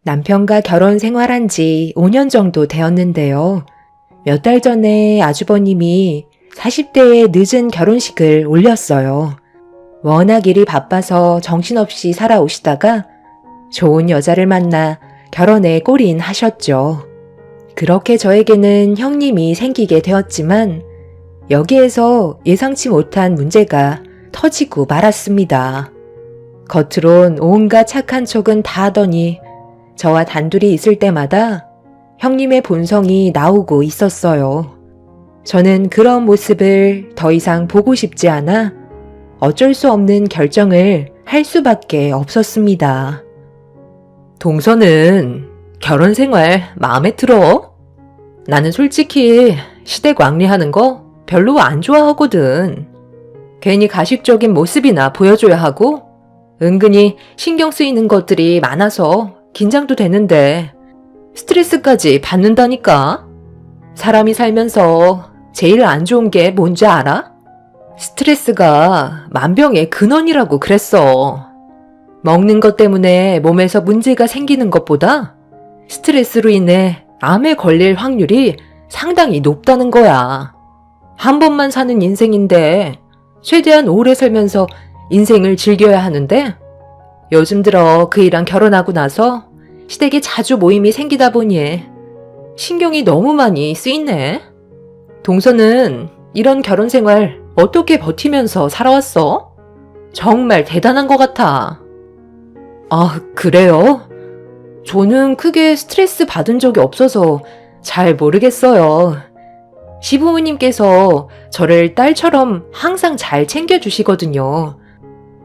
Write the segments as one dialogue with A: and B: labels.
A: 남편과 결혼 생활한 지 5년 정도 되었는데요. 몇 달 전에 아주버님이 40대의 늦은 결혼식을 올렸어요. 워낙 일이 바빠서 정신없이 살아오시다가 좋은 여자를 만나 결혼에 골인하셨죠. 그렇게 저에게는 형님이 생기게 되었지만 여기에서 예상치 못한 문제가 터지고 말았습니다. 겉으론 온갖 착한 척은 다 하더니 저와 단둘이 있을 때마다 형님의 본성이 나오고 있었어요. 저는 그런 모습을 더 이상 보고 싶지 않아 어쩔 수 없는 결정을 할 수밖에 없었습니다. 동서는 결혼 생활 마음에 들어? 나는 솔직히 시댁 왕래하는 거 별로 안 좋아하거든. 괜히 가식적인 모습이나 보여줘야 하고 은근히 신경 쓰이는 것들이 많아서 긴장도 되는데 스트레스까지 받는다니까. 사람이 살면서 제일 안 좋은 게 뭔지 알아? 스트레스가 만병의 근원이라고 그랬어. 먹는 것 때문에 몸에서 문제가 생기는 것보다 스트레스로 인해 암에 걸릴 확률이 상당히 높다는 거야. 한 번만 사는 인생인데 최대한 오래 살면서 인생을 즐겨야 하는데 요즘 들어 그이랑 결혼하고 나서 시댁에 자주 모임이 생기다 보니 신경이 너무 많이 쓰이네. 동서는 이런 결혼 생활 어떻게 버티면서 살아왔어? 정말 대단한 것 같아. 아, 그래요? 저는 크게 스트레스 받은 적이 없어서 잘 모르겠어요. 시부모님께서 저를 딸처럼 항상 잘 챙겨주시거든요.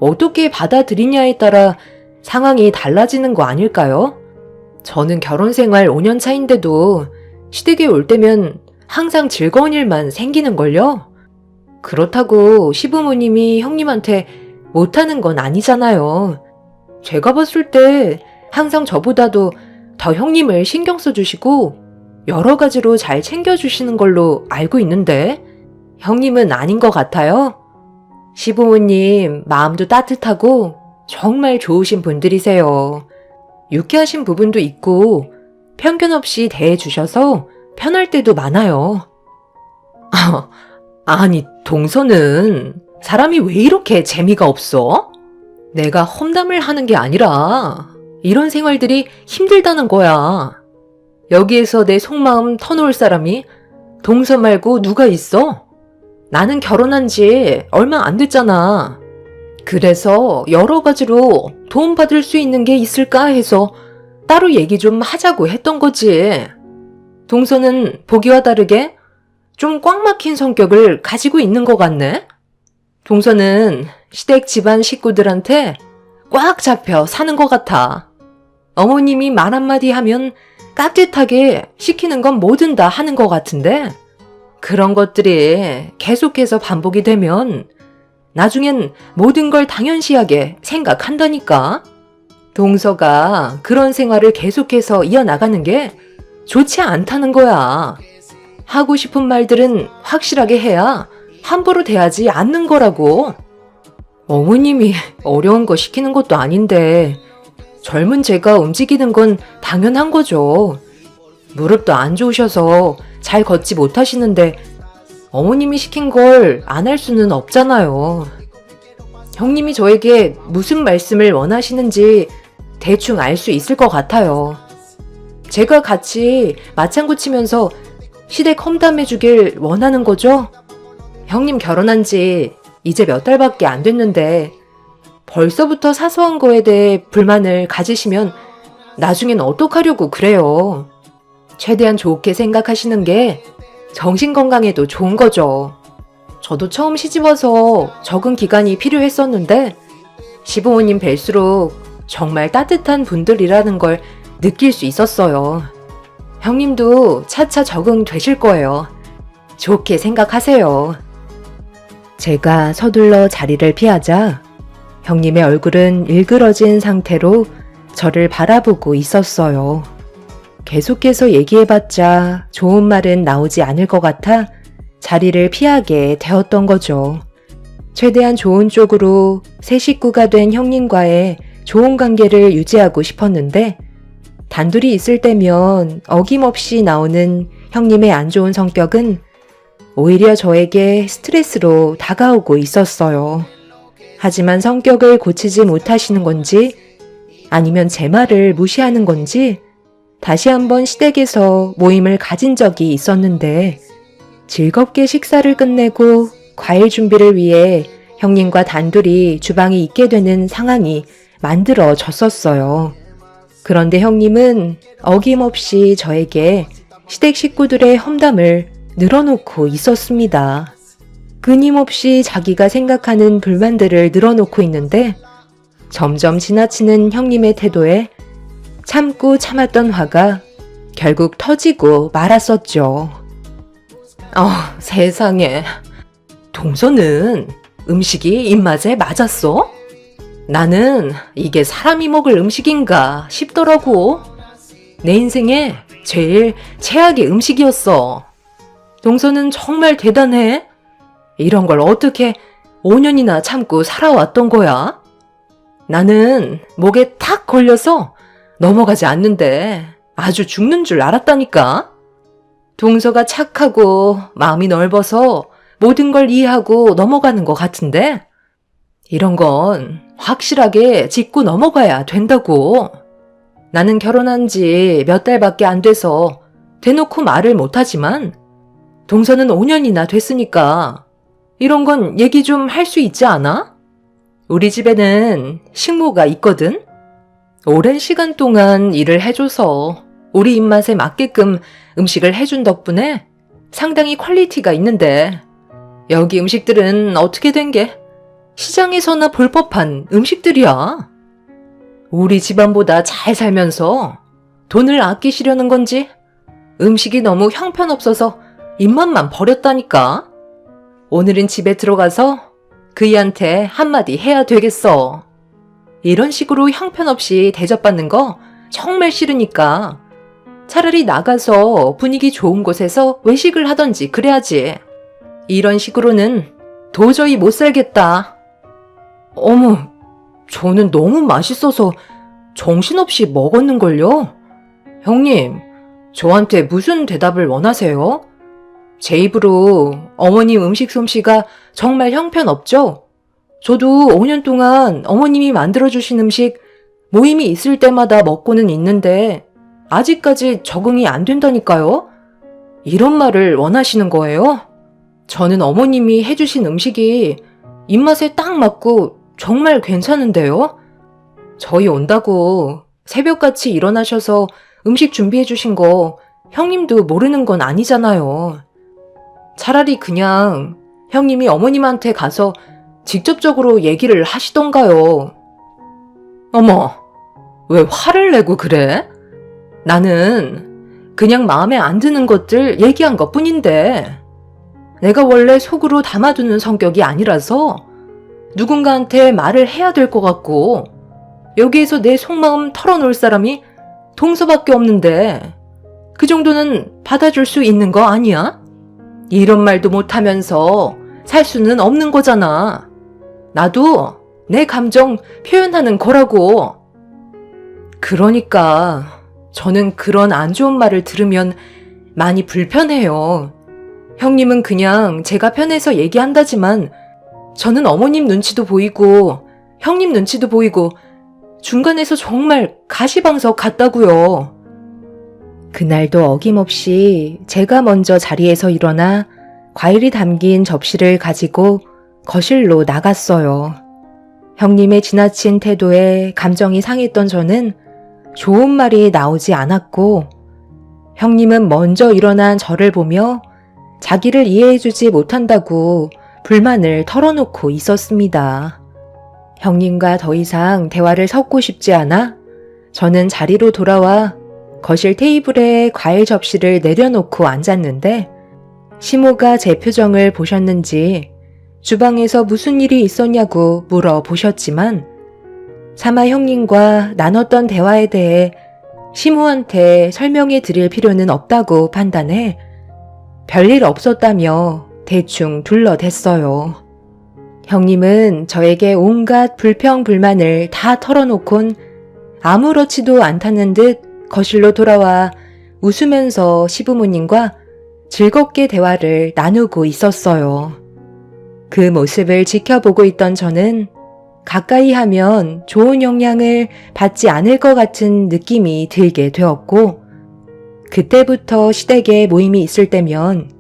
A: 어떻게 받아들이냐에 따라 상황이 달라지는 거 아닐까요? 저는 결혼 생활 5년 차인데도 시댁에 올 때면 항상 즐거운 일만 생기는걸요? 그렇다고 시부모님이 형님한테 못하는 건 아니잖아요. 제가 봤을 때 항상 저보다도 더 형님을 신경 써주시고 여러 가지로 잘 챙겨주시는 걸로 알고 있는데 형님은 아닌 것 같아요. 시부모님 마음도 따뜻하고 정말 좋으신 분들이세요. 유쾌하신 부분도 있고 편견 없이 대해주셔서 편할 때도 많아요. 아니, 동서는 사람이 왜 이렇게 재미가 없어? 내가 험담을 하는 게 아니라 이런 생활들이 힘들다는 거야. 여기에서 내 속마음 터놓을 사람이 동서 말고 누가 있어? 나는 결혼한 지 얼마 안 됐잖아. 그래서 여러 가지로 도움받을 수 있는 게 있을까 해서 따로 얘기 좀 하자고 했던 거지. 동서는 보기와 다르게 좀 꽉 막힌 성격을 가지고 있는 것 같네? 동서는 시댁 집안 식구들한테 꽉 잡혀 사는 것 같아. 어머님이 말 한마디 하면 깍듯하게 시키는 건 뭐든 다 하는 것 같은데 그런 것들이 계속해서 반복이 되면 나중엔 모든 걸 당연시하게 생각한다니까. 동서가 그런 생활을 계속해서 이어나가는 게 좋지 않다는 거야. 하고 싶은 말들은 확실하게 해야 함부로 대하지 않는 거라고. 어머님이 어려운 거 시키는 것도 아닌데 젊은 제가 움직이는 건 당연한 거죠. 무릎도 안 좋으셔서 잘 걷지 못하시는데 어머님이 시킨 걸 안 할 수는 없잖아요. 형님이 저에게 무슨 말씀을 원하시는지 대충 알 수 있을 것 같아요. 제가 같이 맞장구 치면서 시댁 험담해주길 원하는 거죠? 형님 결혼한 지 이제 몇 달밖에 안 됐는데 벌써부터 사소한 거에 대해 불만을 가지시면 나중엔 어떡하려고 그래요. 최대한 좋게 생각하시는 게 정신건강에도 좋은 거죠. 저도 처음 시집와서 적응 기간이 필요했었는데 시부모님 뵐수록 정말 따뜻한 분들이라는 걸 느낄 수 있었어요. 형님도 차차 적응되실 거예요. 좋게 생각하세요. 제가 서둘러 자리를 피하자 형님의 얼굴은 일그러진 상태로 저를 바라보고 있었어요. 계속해서 얘기해봤자 좋은 말은 나오지 않을 것 같아 자리를 피하게 되었던 거죠. 최대한 좋은 쪽으로 새 식구가 된 형님과의 좋은 관계를 유지하고 싶었는데 단둘이 있을 때면 어김없이 나오는 형님의 안 좋은 성격은 오히려 저에게 스트레스로 다가오고 있었어요. 하지만 성격을 고치지 못하시는 건지 아니면 제 말을 무시하는 건지 다시 한번 시댁에서 모임을 가진 적이 있었는데 즐겁게 식사를 끝내고 과일 준비를 위해 형님과 단둘이 주방에 있게 되는 상황이 만들어졌었어요. 그런데 형님은 어김없이 저에게 시댁 식구들의 험담을 늘어놓고 있었습니다. 끊임없이 자기가 생각하는 불만들을 늘어놓고 있는데 점점 지나치는 형님의 태도에 참고 참았던 화가 결국 터지고 말았었죠. 세상에. 동서는 음식이 입맛에 맞았어? 나는 이게 사람이 먹을 음식인가 싶더라고. 내 인생에 제일 최악의 음식이었어. 동서는 정말 대단해. 이런 걸 어떻게 5년이나 참고 살아왔던 거야? 나는 목에 탁 걸려서 넘어가지 않는데 아주 죽는 줄 알았다니까. 동서가 착하고 마음이 넓어서 모든 걸 이해하고 넘어가는 것 같은데 이런 건 확실하게 짚고 넘어가야 된다고. 나는 결혼한 지 몇 달밖에 안 돼서 대놓고 말을 못하지만 동서는 5년이나 됐으니까 이런 건 얘기 좀 할 수 있지 않아? 우리 집에는 식모가 있거든? 오랜 시간 동안 일을 해줘서 우리 입맛에 맞게끔 음식을 해준 덕분에 상당히 퀄리티가 있는데 여기 음식들은 어떻게 된 게 시장에서나 볼 법한 음식들이야. 우리 집안보다 잘 살면서 돈을 아끼시려는 건지 음식이 너무 형편없어서 입맛만 버렸다니까. 오늘은 집에 들어가서 그이한테 한마디 해야 되겠어. 이런 식으로 형편없이 대접받는 거 정말 싫으니까 차라리 나가서 분위기 좋은 곳에서 외식을 하던지 그래야지. 이런 식으로는 도저히 못 살겠다. 어머, 저는 너무 맛있어서 정신없이 먹었는걸요? 형님, 저한테 무슨 대답을 원하세요? 제 입으로 어머님 음식 솜씨가 정말 형편없죠? 저도 5년 동안 어머님이 만들어주신 음식 모임이 있을 때마다 먹고는 있는데 아직까지 적응이 안 된다니까요? 이런 말을 원하시는 거예요? 저는 어머님이 해주신 음식이 입맛에 딱 맞고 정말 괜찮은데요? 저희 온다고 새벽같이 일어나셔서 음식 준비해 주신 거 형님도 모르는 건 아니잖아요. 차라리 그냥 형님이 어머님한테 가서 직접적으로 얘기를 하시던가요. 어머, 왜 화를 내고 그래? 나는 그냥 마음에 안 드는 것들 얘기한 것 뿐인데 내가 원래 속으로 담아두는 성격이 아니라서 누군가한테 말을 해야 될 것 같고 여기에서 내 속마음 털어놓을 사람이 동서밖에 없는데 그 정도는 받아줄 수 있는 거 아니야? 이런 말도 못하면서 살 수는 없는 거잖아. 나도 내 감정 표현하는 거라고. 그러니까 저는 그런 안 좋은 말을 들으면 많이 불편해요. 형님은 그냥 제가 편해서 얘기한다지만 저는 어머님 눈치도 보이고 형님 눈치도 보이고 중간에서 정말 가시방석 같다고요. 그날도 어김없이 제가 먼저 자리에서 일어나 과일이 담긴 접시를 가지고 거실로 나갔어요. 형님의 지나친 태도에 감정이 상했던 저는 좋은 말이 나오지 않았고 형님은 먼저 일어난 저를 보며 자기를 이해해주지 못한다고 불만을 털어놓고 있었습니다. 형님과 더 이상 대화를 섞고 싶지 않아 저는 자리로 돌아와 거실 테이블에 과일 접시를 내려놓고 앉았는데 시모가 제 표정을 보셨는지 주방에서 무슨 일이 있었냐고 물어보셨지만 사마 형님과 나눴던 대화에 대해 시모한테 설명해 드릴 필요는 없다고 판단해 별일 없었다며 대충 둘러댔어요. 형님은 저에게 온갖 불평불만을 다 털어놓곤 아무렇지도 않다는 듯 거실로 돌아와 웃으면서 시부모님과 즐겁게 대화를 나누고 있었어요. 그 모습을 지켜보고 있던 저는 가까이 하면 좋은 영향을 받지 않을 것 같은 느낌이 들게 되었고, 그때부터 시댁에 모임이 있을 때면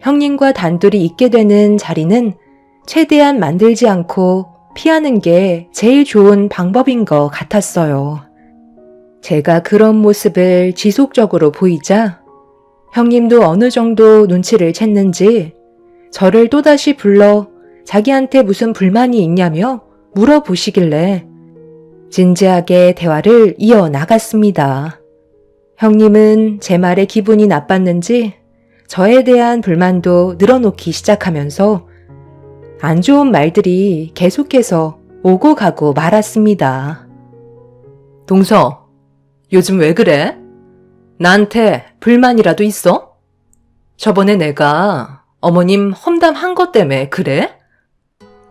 A: 형님과 단둘이 있게 되는 자리는 최대한 만들지 않고 피하는 게 제일 좋은 방법인 것 같았어요. 제가 그런 모습을 지속적으로 보이자 형님도 어느 정도 눈치를 챘는지 저를 또다시 불러 자기한테 무슨 불만이 있냐며 물어보시길래 진지하게 대화를 이어나갔습니다. 형님은 제 말에 기분이 나빴는지 저에 대한 불만도 늘어놓기 시작하면서 안 좋은 말들이 계속해서 오고 가고 말았습니다. 동서, 요즘 왜 그래? 나한테 불만이라도 있어? 저번에 내가 어머님 험담한 것 때문에 그래?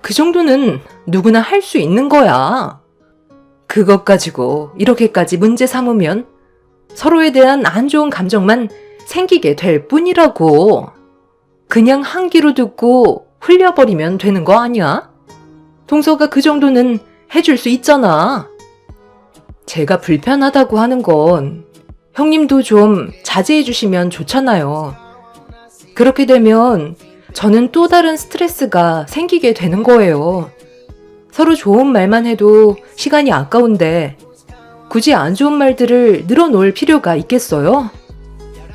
A: 그 정도는 누구나 할 수 있는 거야. 그것 가지고 이렇게까지 문제 삼으면 서로에 대한 안 좋은 감정만 생기게 될 뿐이라고. 그냥 한 귀로 듣고 흘려버리면 되는 거 아니야? 동서가 그 정도는 해줄 수 있잖아. 제가 불편하다고 하는 건 형님도 좀 자제해 주시면 좋잖아요. 그렇게 되면 저는 또 다른 스트레스가 생기게 되는 거예요. 서로 좋은 말만 해도 시간이 아까운데 굳이 안 좋은 말들을 늘어놓을 필요가 있겠어요?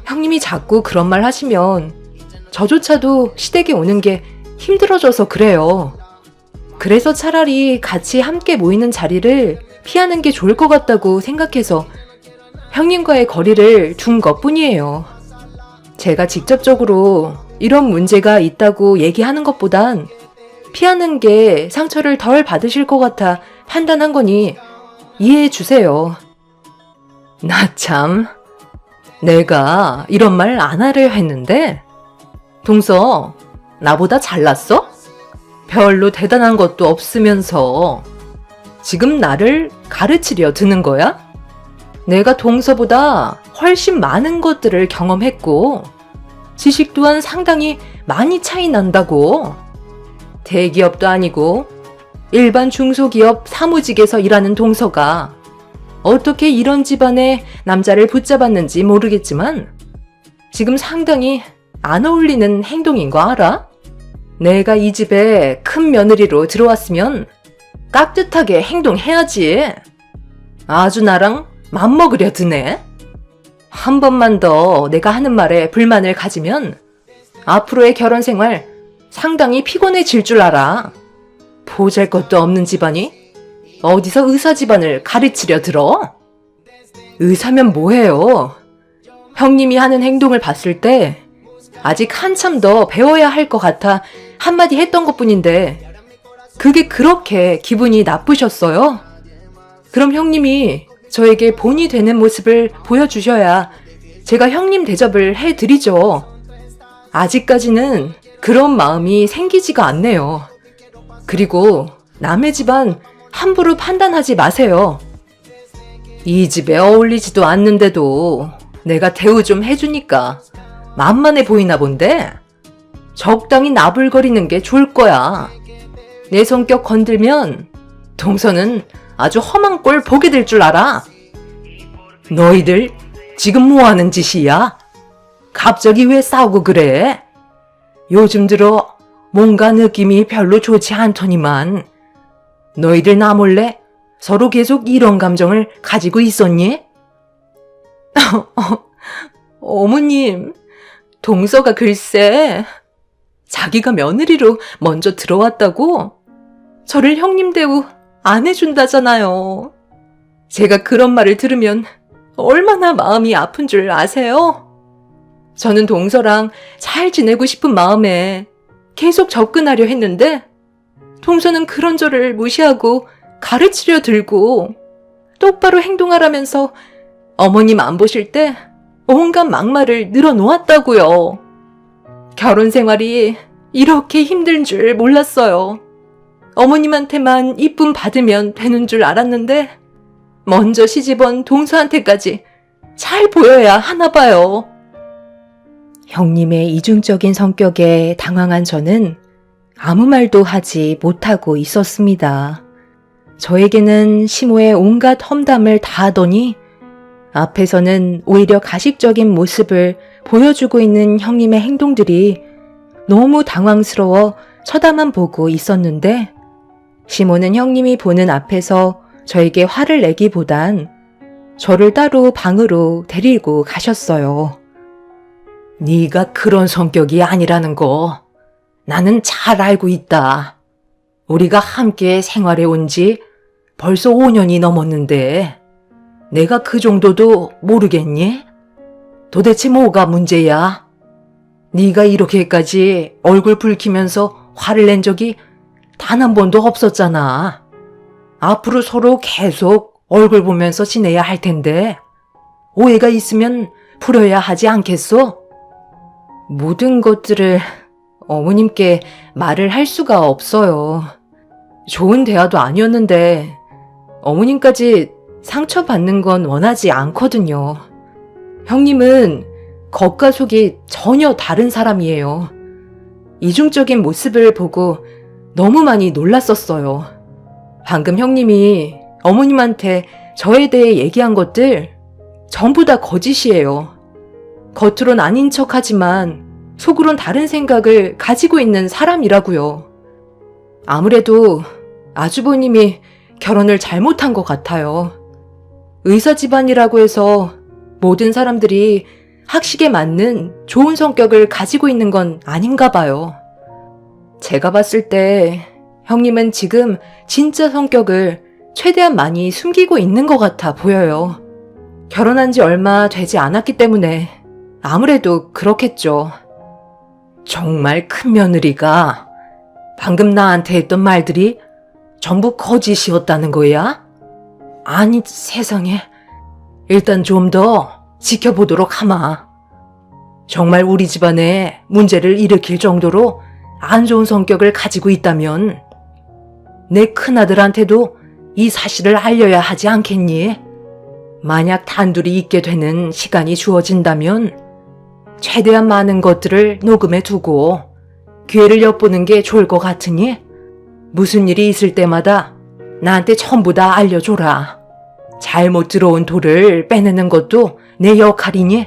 A: 형님이 자꾸 그런 말 하시면 저조차도 시댁에 오는 게 힘들어져서 그래요. 그래서 차라리 같이 함께 모이는 자리를 피하는 게 좋을 것 같다고 생각해서 형님과의 거리를 둔 것뿐이에요. 제가 직접적으로 이런 문제가 있다고 얘기하는 것보단 피하는 게 상처를 덜 받으실 것 같아 판단한 거니 이해해 주세요. 나 참, 내가 이런 말 안 하려 했는데 동서, 나보다 잘났어? 별로 대단한 것도 없으면서 지금 나를 가르치려 드는 거야? 내가 동서보다 훨씬 많은 것들을 경험했고 지식 또한 상당히 많이 차이 난다고. 대기업도 아니고 일반 중소기업 사무직에서 일하는 동서가 어떻게 이런 집안의 남자를 붙잡았는지 모르겠지만 지금 상당히 안 어울리는 행동인 거 알아? 내가 이 집에 큰 며느리로 들어왔으면 깍듯하게 행동해야지. 아주 나랑 맘먹으려 드네. 한 번만 더 내가 하는 말에 불만을 가지면 앞으로의 결혼 생활 상당히 피곤해질 줄 알아. 보잘것도 없는 집안이 어디서 의사 집안을 가르치려 들어? 의사면 뭐해요? 형님이 하는 행동을 봤을 때 아직 한참 더 배워야 할 것 같아 한마디 했던 것뿐인데 그게 그렇게 기분이 나쁘셨어요? 그럼 형님이 저에게 본이 되는 모습을 보여주셔야 제가 형님 대접을 해드리죠. 아직까지는 그런 마음이 생기지가 않네요. 그리고 남의 집안 함부로 판단하지 마세요. 이 집에 어울리지도 않는데도 내가 대우 좀 해주니까 만만해 보이나 본데 적당히 나불거리는 게 좋을 거야. 내 성격 건들면 동서는 아주 험한 꼴 보게 될 줄 알아. 너희들 지금 뭐 하는 짓이야? 갑자기 왜 싸우고 그래? 요즘 들어 뭔가 느낌이 별로 좋지 않더니만 너희들 나 몰래 서로 계속 이런 감정을 가지고 있었니? 어머님, 동서가 글쎄 자기가 며느리로 먼저 들어왔다고 저를 형님 대우 안 해준다잖아요. 제가 그런 말을 들으면 얼마나 마음이 아픈 줄 아세요? 저는 동서랑 잘 지내고 싶은 마음에 계속 접근하려 했는데 동서는 그런 저를 무시하고 가르치려 들고 똑바로 행동하라면서 어머님 안 보실 때 온갖 막말을 늘어놓았다고요. 결혼 생활이 이렇게 힘든 줄 몰랐어요. 어머님한테만 이쁨 받으면 되는 줄 알았는데 먼저 시집온 동서한테까지 잘 보여야 하나 봐요. 형님의 이중적인 성격에 당황한 저는 아무 말도 하지 못하고 있었습니다. 저에게는 시모의 온갖 험담을 다 하더니 앞에서는 오히려 가식적인 모습을 보여주고 있는 형님의 행동들이 너무 당황스러워 쳐다만 보고 있었는데 시모는 형님이 보는 앞에서 저에게 화를 내기보단 저를 따로 방으로 데리고 가셨어요. 네가 그런 성격이 아니라는 거 나는 잘 알고 있다. 우리가 함께 생활해 온 지 벌써 5년이 넘었는데 내가 그 정도도 모르겠니? 도대체 뭐가 문제야? 네가 이렇게까지 얼굴 붉히면서 화를 낸 적이 단 한 번도 없었잖아. 앞으로 서로 계속 얼굴 보면서 지내야 할 텐데 오해가 있으면 풀어야 하지 않겠어? 모든 것들을 어머님께 말을 할 수가 없어요. 좋은 대화도 아니었는데 어머님까지 상처받는 건 원하지 않거든요. 형님은 겉과 속이 전혀 다른 사람이에요. 이중적인 모습을 보고 너무 많이 놀랐었어요. 방금 형님이 어머님한테 저에 대해 얘기한 것들 전부 다 거짓이에요. 겉으론 아닌 척하지만 속으론 다른 생각을 가지고 있는 사람이라고요. 아무래도 아주버님이 결혼을 잘못한 것 같아요. 의사 집안이라고 해서 모든 사람들이 학식에 맞는 좋은 성격을 가지고 있는 건 아닌가 봐요. 제가 봤을 때 형님은 지금 진짜 성격을 최대한 많이 숨기고 있는 것 같아 보여요. 결혼한 지 얼마 되지 않았기 때문에 아무래도 그렇겠죠. 정말 큰 며느리가 방금 나한테 했던 말들이 전부 거짓이었다는 거야? 아니 세상에. 일단 좀 더 지켜보도록 하마. 정말 우리 집안에 문제를 일으킬 정도로 안 좋은 성격을 가지고 있다면 내 큰아들한테도 이 사실을 알려야 하지 않겠니? 만약 단둘이 있게 되는 시간이 주어진다면 최대한 많은 것들을 녹음해 두고 기회를 엿보는 게 좋을 것 같으니 무슨 일이 있을 때마다 나한테 전부 다 알려줘라. 잘못 들어온 돌을 빼내는 것도 내 역할이니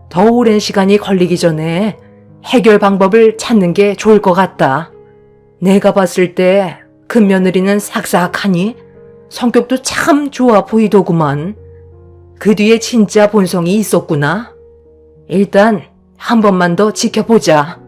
A: 더 오랜 시간이 걸리기 전에 해결 방법을 찾는 게 좋을 것 같다. 내가 봤을 때 큰며느리는 삭삭하니 성격도 참 좋아 보이더구만. 그 뒤에 진짜 본성이 있었구나. 일단 한 번만 더 지켜보자.